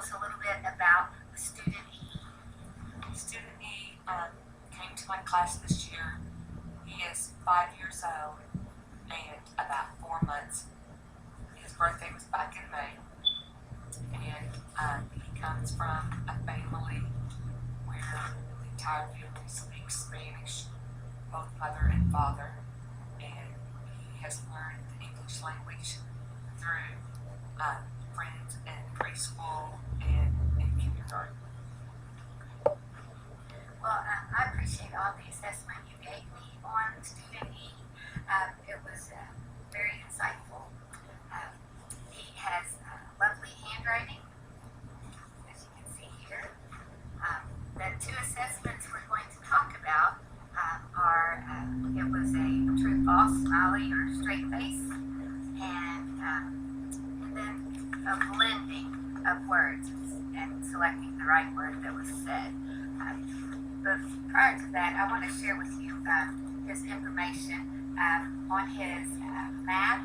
us a little bit about Student E. Student E came to my class this year. He is 5 years old and about 4 months. His birthday was back in May, and he comes from a family where the entire family speaks Spanish, both mother and father, and he has learned the English language through friends in preschool and in kindergarten. Well, I appreciate all the assessment you gave me on Student E. It was very insightful. He has lovely handwriting, as you can see here. The two assessments we're going to talk about are, it was a true-false, smiley, or straight face, and then a blending of words and selecting the right word that was said. But prior to that, I want to share with you his information on his math,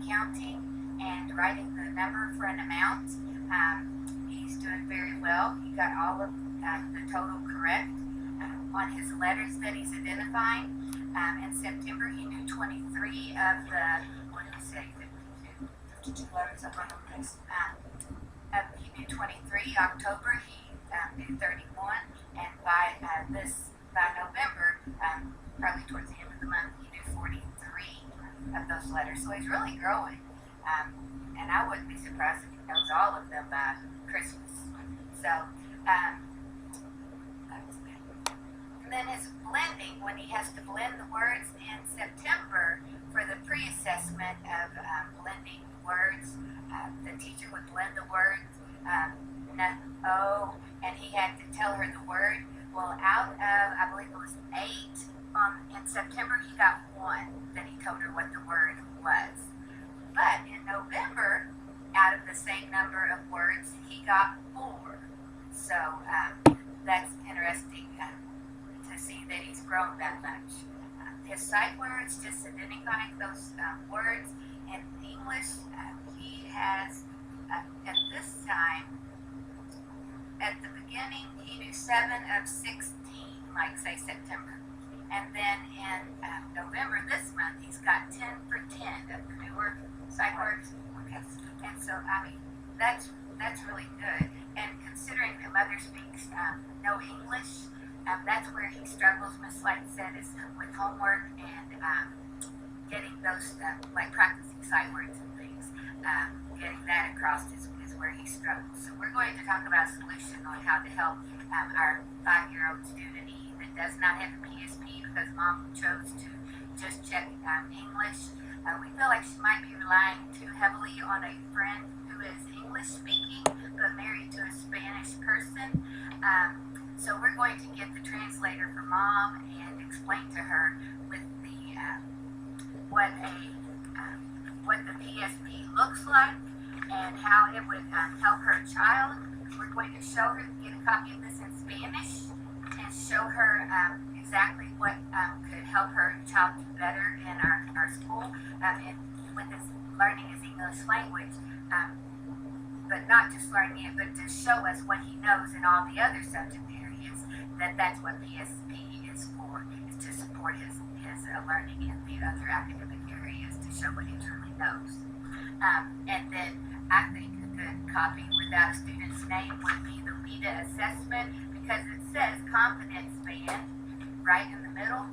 counting, and writing the number for an amount. He's doing very well. He got all of the total correct. On his letters that he's identifying, in September he knew 23 of the, what did he say, 52 letters I wrote on this. He knew 23. October he knew 31, and by November, probably towards the end of the month, he knew 43 of those letters. So he's really growing, and I wouldn't be surprised if he knows all of them by Christmas. So, and then his blending, when he has to blend the words in September for the pre-assessment of blending words, the teacher would blend the words, and he had to tell her the word. Well, out of, I believe it was 8, in September he got 1 that he told her what the word was. But in November, out of the same number of words, he got 4. So that's interesting to see that he's grown that much. His sight words, just identifying those words in English, he has, at this time, at the beginning, he knew 7 of 16, like say September. And then in November this month, he's got 10 for 10 of the newer sight words. And so, I mean, that's really good. And considering that mother speaks no English, that's where he struggles, Miss Light said, is with homework and getting those, like practicing sight words and things. Getting that across is where he struggles. So we're going to talk about a solution on how to help our 5-year-old student E that does not have a PSP because mom chose to just check English. We feel like she might be relying too heavily on a friend who is English speaking but married to a Spanish person. So we're going to get the translator for mom and explain to her with the what the PSP looks like and how it would help her child. We're going to show her, get a copy of this in Spanish, and show her exactly what could help her child do better in our school and with his learning his English language. But not just learning it, but to show us what he knows in all the other subject areas. That's what PSP is for, is to support his learning in the other academic areas, to show what he truly knows. And then I think a good copy without a student's name would be the WIDA assessment, because it says confidence band right in the middle.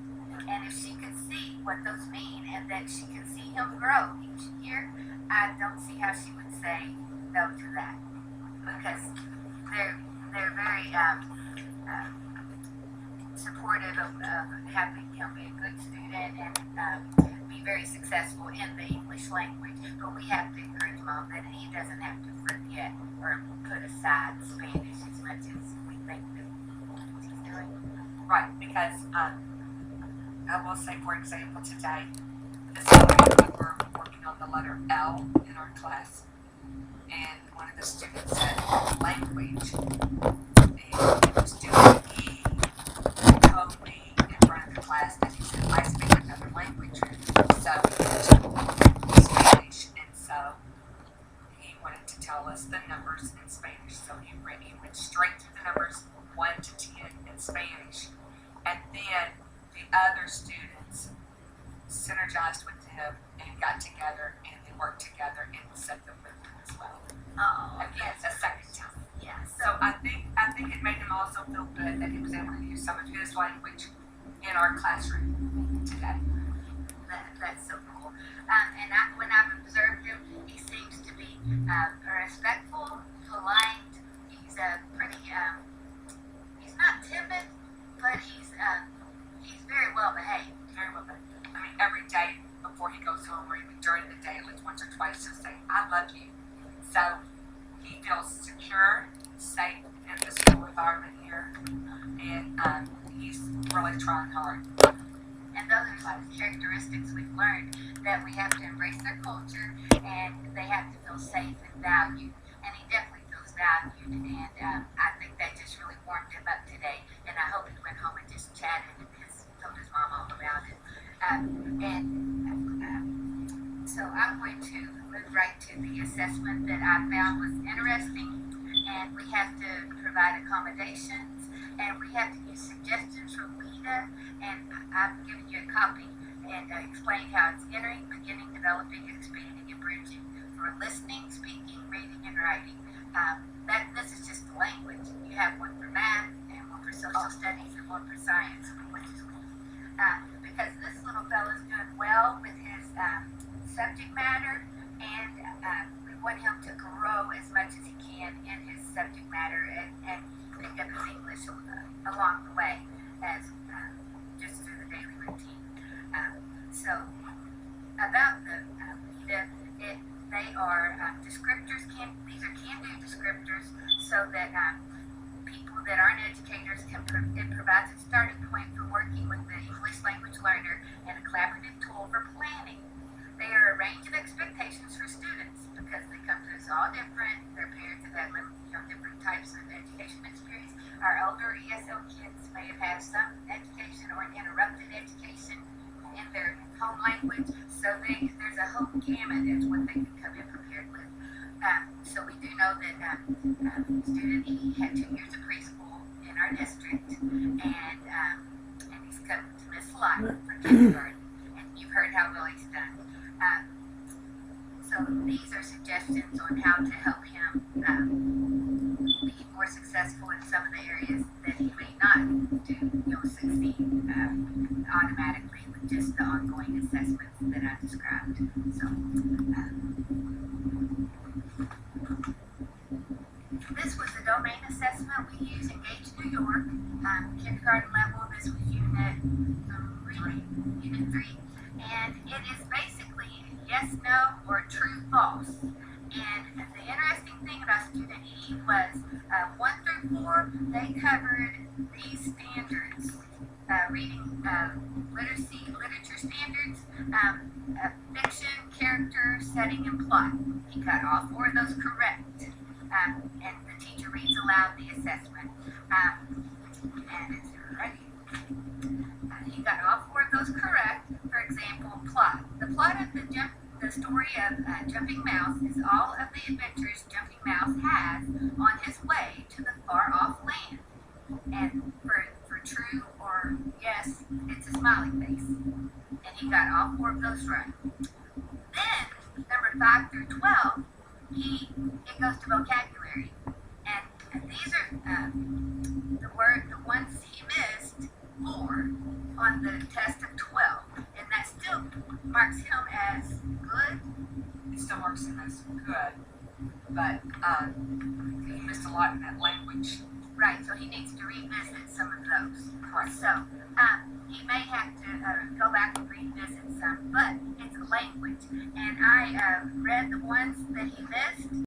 And if she can see what those mean and that she can see him grow each year, I don't see how she would say no to that, because they're very supportive of having him be a good student and be very successful in the English language. But we have to encourage mom that he doesn't have to forget or put aside Spanish as much as we think that he's doing. Right, because I will say, for example, today, this morning we were working on the letter L in our class, and one of the students said language, and student E told me in front of the class that he said, I speak another language, so he mentioned Spanish, and so he wanted to tell us the numbers in Spanish. So he went straight to the numbers 1 to 10 in Spanish. And then the other students synergized with him and got together and they worked together and said them with him as well. Oh, Again, a second time. yeah. So I think it made him also feel good that he was able to use some of his language in our classroom today. That's so cool. And when I've observed him, he seems to be respectful, polite. He's pretty. He's not timid, but he's very well behaved. Very well done. I mean, every day before he goes home, or even during the day, at least once or twice, he'll say, "I love you." So he feels secure, safe in the school environment here, and he's really trying hard. And those are some characteristics we've learned, that we have to embrace their culture and they have to feel safe and valued. And he definitely feels valued. And I think that just really warmed him up today. And I hope he went home and just chatted and told his mom all about it. So I'm going to move right to the assessment that I found was interesting. And we have to provide accommodations, and we have to use suggestions from WIDA, and I've given you a copy and explained how it's entering, beginning, developing, expanding, and bridging for listening, speaking, reading, and writing. This is just the language. You have one for math, and one for social studies, and one for science, which is cool. Because this little fellow's doing well with his subject matter, and we want him to grow as much as he can in his subject matter and pick up his English along the way as just through the daily routine. So about the they are descriptors. These are can-do descriptors, so that people that aren't educators it provides a starting point for working with the English language learner and a collaborative tool for planning. They are a range of expectations for students because they come to us all different. Their parents have had different types of education experience. Our older ESL kids may have had some education or an interrupted education in their home language. So there's a whole gamut of what they can come in prepared with. So we do know that student E had 2 years of preschool in our district, and he's come to Miss Life for kindergarten, and you've heard how well he's done. So these are suggestions on how to help him be more successful in some of the areas that he may not succeed automatically with just the ongoing assessments that I described. So this was the domain assessment. We use Engage New York, kindergarten level. This was unit 3, and it is basically yes, no, or true, false. And the interesting thing about student E was 1 through 4, they covered these standards, reading, literature standards, fiction, character, setting, and plot. He got all 4 of those correct. And the teacher reads aloud the assessment. And it's ready. He got all 4 of those correct. For example, plot. The plot of the story of Jumping Mouse is all of the adventures Jumping Mouse has on his way to the far-off land. And for true or yes, it's a smiley face. And he got all 4 of those right. Then, number 5 through 12, it goes to vocabulary. And these are the ones he missed 4 on the test of 12. And that still marks him as good. It still marks him as good, but he missed a lot in that language. Right, so he needs to revisit some of those. Correct. So he may have to go back and revisit some, but it's a language. And I read the ones that he missed,